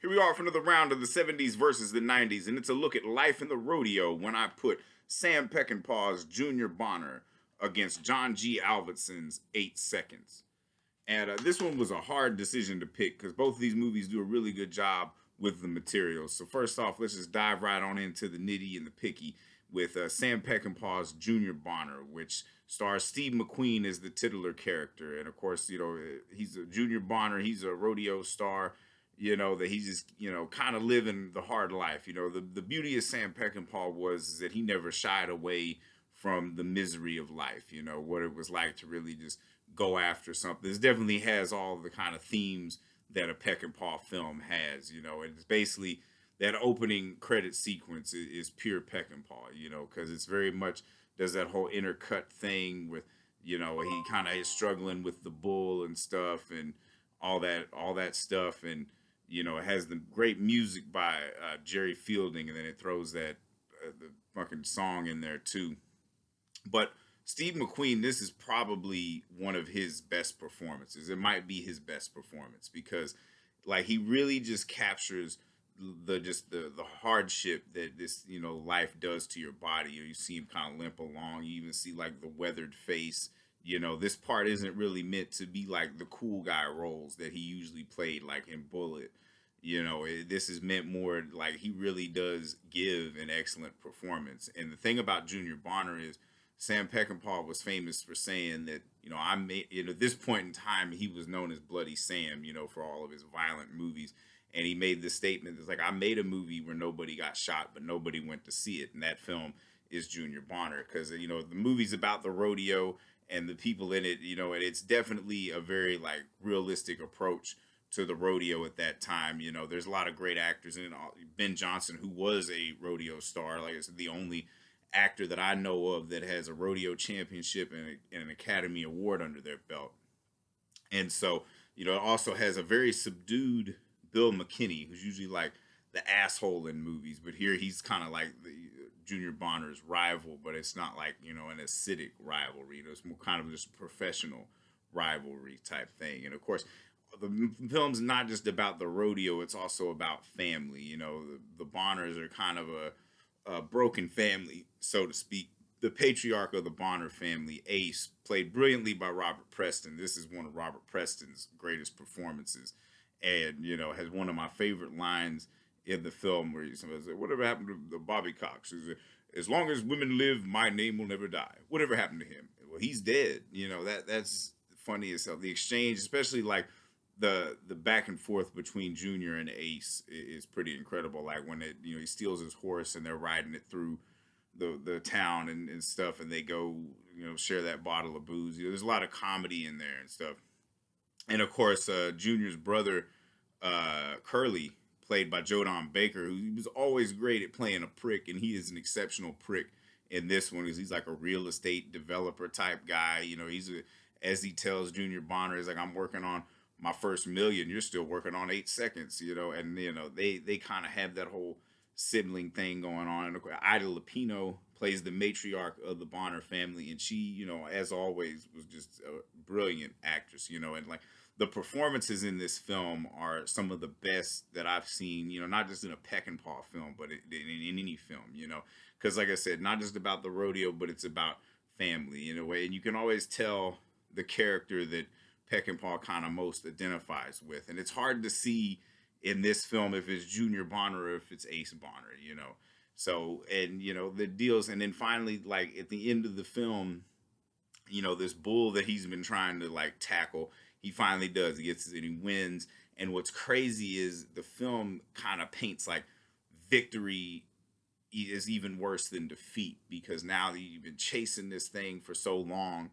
Here we are for another round of the 70s versus the 90s, and it's a look at life in the rodeo when I put Sam Peckinpah's Junior Bonner against John G. Avildsen's 8 Seconds. And this one was a hard decision to pick because both of these movies do a really good job with the materials. So first off, let's just dive right on into the nitty and the picky with Sam Peckinpah's Junior Bonner, which stars Steve McQueen as the titular character. And of course, he's a Junior Bonner. He's a rodeo star, that he's just, kind of living the hard life. The beauty of Sam Peckinpah was that he never shied away from the misery of life, what it was like to really just go after something. This definitely has all the kind of themes that a Peckinpah film has, and it's basically that opening credit sequence is pure Peckinpah, because it's very much does that whole intercut thing with, he kind of is struggling with the bull and stuff and all that stuff, and it has the great music by Jerry Fielding, and then it throws that the fucking song in there too. But Steve McQueen, this is probably one of his best performances. It might be his best performance because, like, he really just captures the hardship that this life does to your body. You see him kind of limp along. You even see like the weathered face. This part isn't really meant to be like the cool guy roles that he usually played, like in Bullet. This is meant more like he really does give an excellent performance. And the thing about Junior Bonner is Sam Peckinpah was famous for saying that, I made, at this point in time, he was known as Bloody Sam, for all of his violent movies. And he made this statement that's like, I made a movie where nobody got shot, but nobody went to see it. And that film is Junior Bonner because, the movie's about the rodeo and the people in it, and it's definitely a very like realistic approach to the rodeo at that time. There's a lot of great actors in it. Ben Johnson, who was a rodeo star, like I said, the only actor that I know of that has a rodeo championship and an Academy Award under their belt. And so, it also has a very subdued Bill McKinney, who's usually like the asshole in movies, but here he's kind of like the Junior Bonner's rival, but it's not like, an acidic rivalry. It's more kind of just professional rivalry type thing. And of course, the film's not just about the rodeo, it's also about family. The Bonners are kind of a broken family, so to speak. The patriarch of the Bonner family, Ace, played brilliantly by Robert Preston. This is one of Robert Preston's greatest performances, and has one of my favorite lines in the film where somebody said, "Whatever happened to the Bobby Cox? As long as women live, my name will never die. Whatever happened to him? Well, he's dead." That's funny as hell. The exchange, especially like the back and forth between Junior and Ace is pretty incredible. Like when he steals his horse and they're riding it through the town and stuff, and they go share that bottle of booze. There's a lot of comedy in there and stuff. And of course, Junior's brother, Curly, played by Jodan Baker, who he was always great at playing a prick, and he is an exceptional prick in this one because he's like a real estate developer type guy. As he tells Junior Bonner, he's like, I'm working on my first million, you're still working on 8 seconds, and they kind of have that whole sibling thing going on. And of course, Ida Lupino plays the matriarch of the Bonner family, and she, as always, was just a brilliant actress, and like the performances in this film are some of the best that I've seen, not just in a Peckinpah film, but in any film, because like I said, not just about the rodeo, but it's about family in a way, and you can always tell the character that Peckinpah kind of most identifies with. And it's hard to see in this film if it's Junior Bonner or if it's Ace Bonner, So, and, the deals. And then finally, like at the end of the film, this bull that he's been trying to like tackle, he finally does. He gets it and he wins. And what's crazy is the film kind of paints like victory is even worse than defeat because now you've been chasing this thing for so long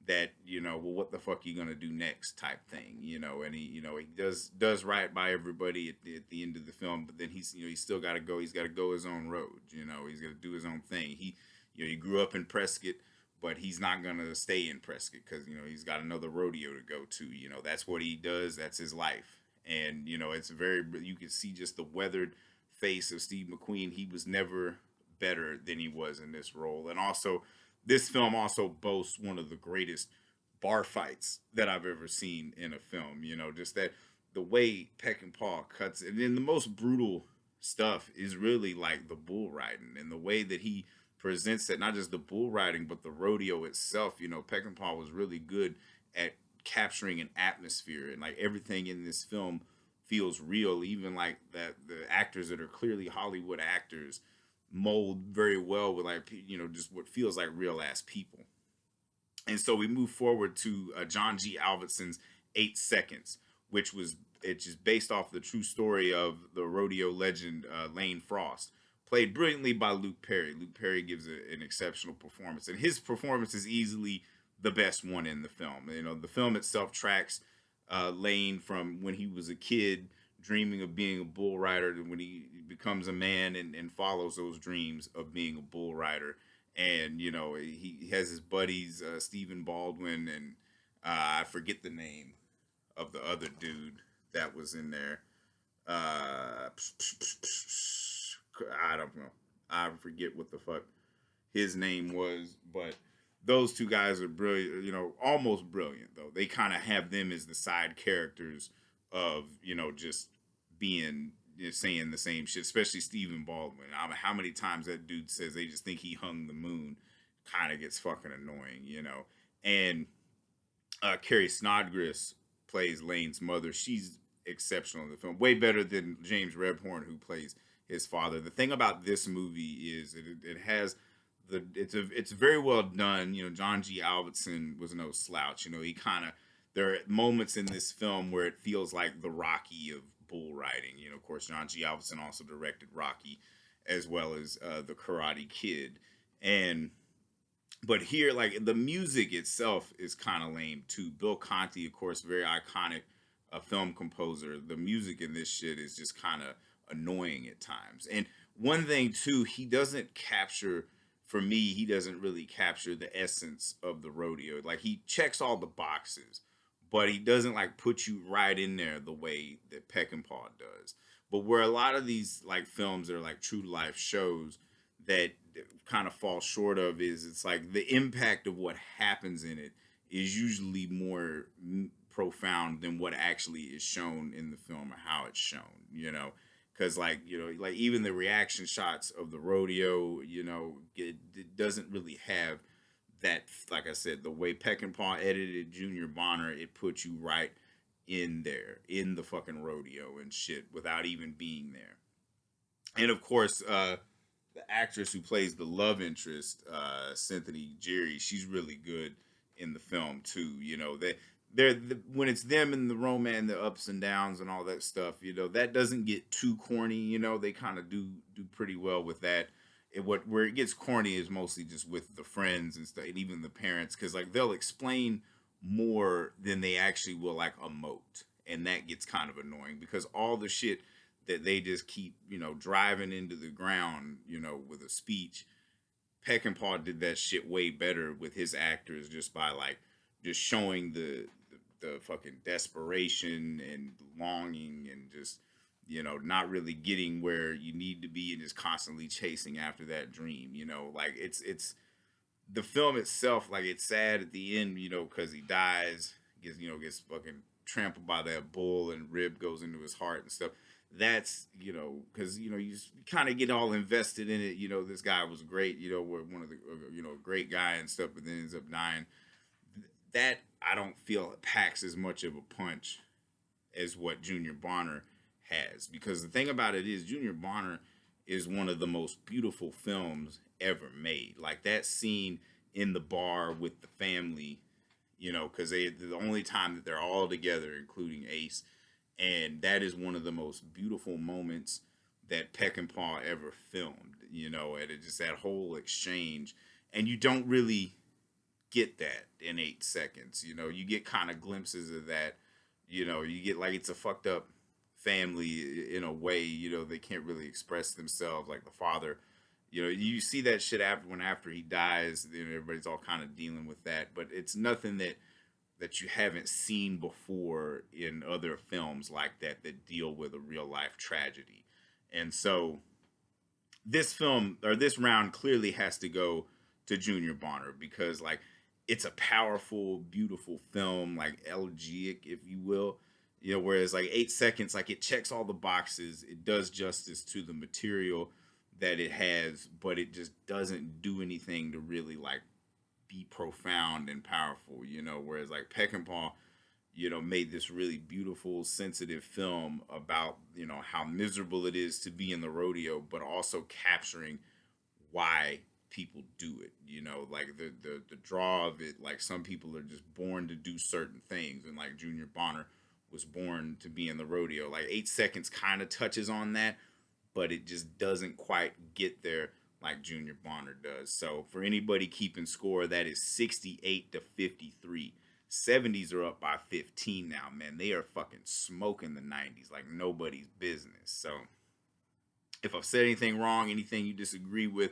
that well, what the fuck are you gonna do next type thing, and he does right by everybody at the end of the film, but then he's still got to go. He's got to go his own road. He's got to do his own thing. He grew up in Prescott, but he's not gonna stay in Prescott because he's got another rodeo to go to. That's what he does. That's his life, and it's very. You can see just the weathered face of Steve McQueen. He was never better than he was in this role, and also this film also boasts one of the greatest bar fights that I've ever seen in a film. Just that the way Peckinpah cuts it, and then the most brutal stuff is really like the bull riding and the way that he presents it, not just the bull riding, but the rodeo itself. You know, Peckinpah was really good at capturing an atmosphere, and like everything in this film feels real, even like that the actors that are clearly Hollywood actors mold very well with like just what feels like real ass people. And so we move forward to John G. Alvinsen's 8 Seconds, which was it's just based off the true story of the rodeo legend Lane Frost, played brilliantly by Luke Perry. Luke Perry gives an exceptional performance, and his performance is easily the best one in the film. You know, the film itself tracks Lane from when he was a kid, dreaming of being a bull rider, to when he becomes a man and follows those dreams of being a bull rider. And he has his buddies Stephen Baldwin and I forget the name of the other dude that was in there. I don't know. I forget what the fuck his name was, but those two guys are brilliant. Almost brilliant though. They kind of have them as the side characters of just being saying the same shit, especially Stephen Baldwin. I mean, how many times that dude says they just think he hung the moon kind of gets fucking annoying. And Carrie Snodgrass plays Lane's mother. She's exceptional in the film, way better than James Rebhorn, who plays his father. The thing about this movie is it has it's very well done. John G. Avildsen was no slouch. He kind of there are moments in this film where it feels like the Rocky of bull riding. Of course, John G. Avildsen also directed Rocky, as well as the Karate Kid, but here, like the music itself is kind of lame too. Bill Conti, of course, very iconic film composer. The music in this shit is just kind of annoying at times. And one thing too, he doesn't capture. For me, he doesn't really capture the essence of the rodeo. Like he checks all the boxes, but he doesn't like put you right in there the way that Peckinpah does. But where a lot of these like films are like true to life shows that kind of fall short of is it's like the impact of what happens in it is usually more profound than what actually is shown in the film or how it's shown, because like even the reaction shots of the rodeo, it doesn't really have that. Like I said, the way Peckinpah edited Junior Bonner, it puts you right in there in the fucking rodeo and shit without even being there. And of course, the actress who plays the love interest, Cynthia Jerry, she's really good in the film too. When it's them in the romance, the ups and downs and all that stuff, that doesn't get too corny. They kind of do pretty well with that. Where it gets corny is mostly just with the friends and stuff, and even the parents, because like they'll explain more than they actually will like emote, and that gets kind of annoying because all the shit that they just keep driving into the ground with a speech. Peckinpah did that shit way better with his actors just by like just showing the fucking desperation and longing and just not really getting where you need to be and just constantly chasing after that dream. Like it's the film itself, like it's sad at the end, because he dies, gets fucking trampled by that bull and rib goes into his heart and stuff. That's because you kind of get all invested in it. This guy was great, one of the great guy and stuff, but then ends up dying. That I don't feel packs as much of a punch as what Junior Bonner has, because the thing about it is Junior Bonner is one of the most beautiful films ever made. Like that scene in the bar with the family, because the only time that they're all together, including Ace. And that is one of the most beautiful moments that Peckinpah ever filmed, and it just that whole exchange. And you don't really get that in 8 seconds. You get kind of glimpses of that. You get like it's a fucked up family in a way, they can't really express themselves. Like the father, you see that shit after he dies, everybody's all kind of dealing with that. But it's nothing that you haven't seen before in other films like that deal with a real life tragedy. And so this film or this round clearly has to go to Junior Bonner because like it's a powerful, beautiful film, like elegiac, if you will. Whereas like 8 seconds, like it checks all the boxes, it does justice to the material that it has, but it just doesn't do anything to really like be profound and powerful. Whereas like Peckinpah, made this really beautiful, sensitive film about, how miserable it is to be in the rodeo, but also capturing why people do it. Like the draw of it. Like some people are just born to do certain things, and like Junior Bonner was born to be in the rodeo. Like 8 seconds kind of touches on that, but it just doesn't quite get there like Junior Bonner does. So for anybody keeping score, that is 68-53. 70s are up by 15 now, man. They are fucking smoking the 90s like nobody's business. So if I've said anything wrong, anything you disagree with,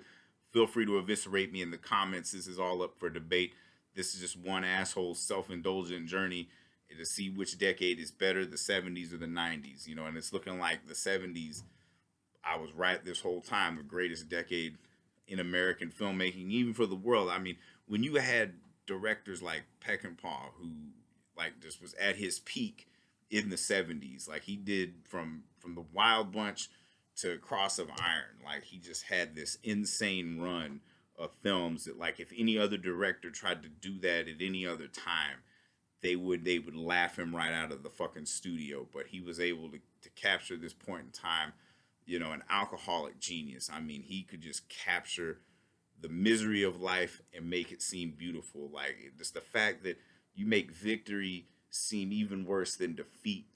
feel free to eviscerate me in the comments. This is all up for debate. This is just one asshole self-indulgent journey to see which decade is better, the 70s or the 90s, and it's looking like the 70s, I was right this whole time, the greatest decade in American filmmaking, even for the world. I mean, when you had directors like Peckinpah, who like just was at his peak in the 70s, like he did from the Wild Bunch to Cross of Iron, like he just had this insane run of films that like if any other director tried to do that at any other time, they would laugh him right out of the fucking studio. But he was able to capture this point in time, an alcoholic genius. I mean, he could just capture the misery of life and make it seem beautiful. Like just the fact that you make victory seem even worse than defeat.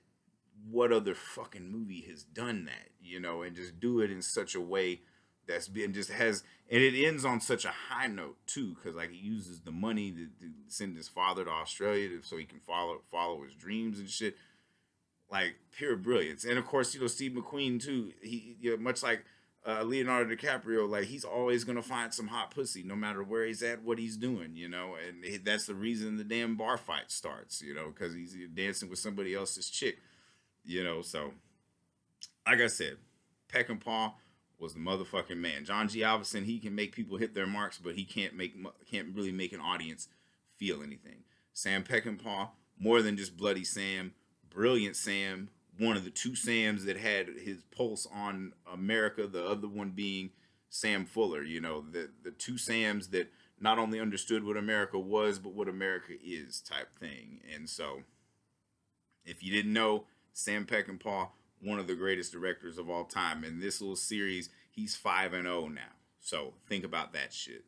What other fucking movie has done that? And just do it in such a way that's been just has, and it ends on such a high note too, because like he uses the money to send his father to Australia so he can follow his dreams and shit. Like pure brilliance. And of course, Steve McQueen too. He, much like Leonardo DiCaprio, like he's always gonna find some hot pussy no matter where he's at, what he's doing, and that's the reason the damn bar fight starts, because he's dancing with somebody else's chick, So like I said, Peckinpah was the motherfucking man. John G. Avildsen, he can make people hit their marks, but he can't really make an audience feel anything. Sam Peckinpah, more than just Bloody Sam, brilliant Sam, one of the two Sams that had his pulse on America, the other one being Sam Fuller, the two Sams that not only understood what America was, but what America is type thing. And so, if you didn't know, Sam Peckinpah, one of the greatest directors of all time. In this little series, he's 5-0 now. So think about that shit.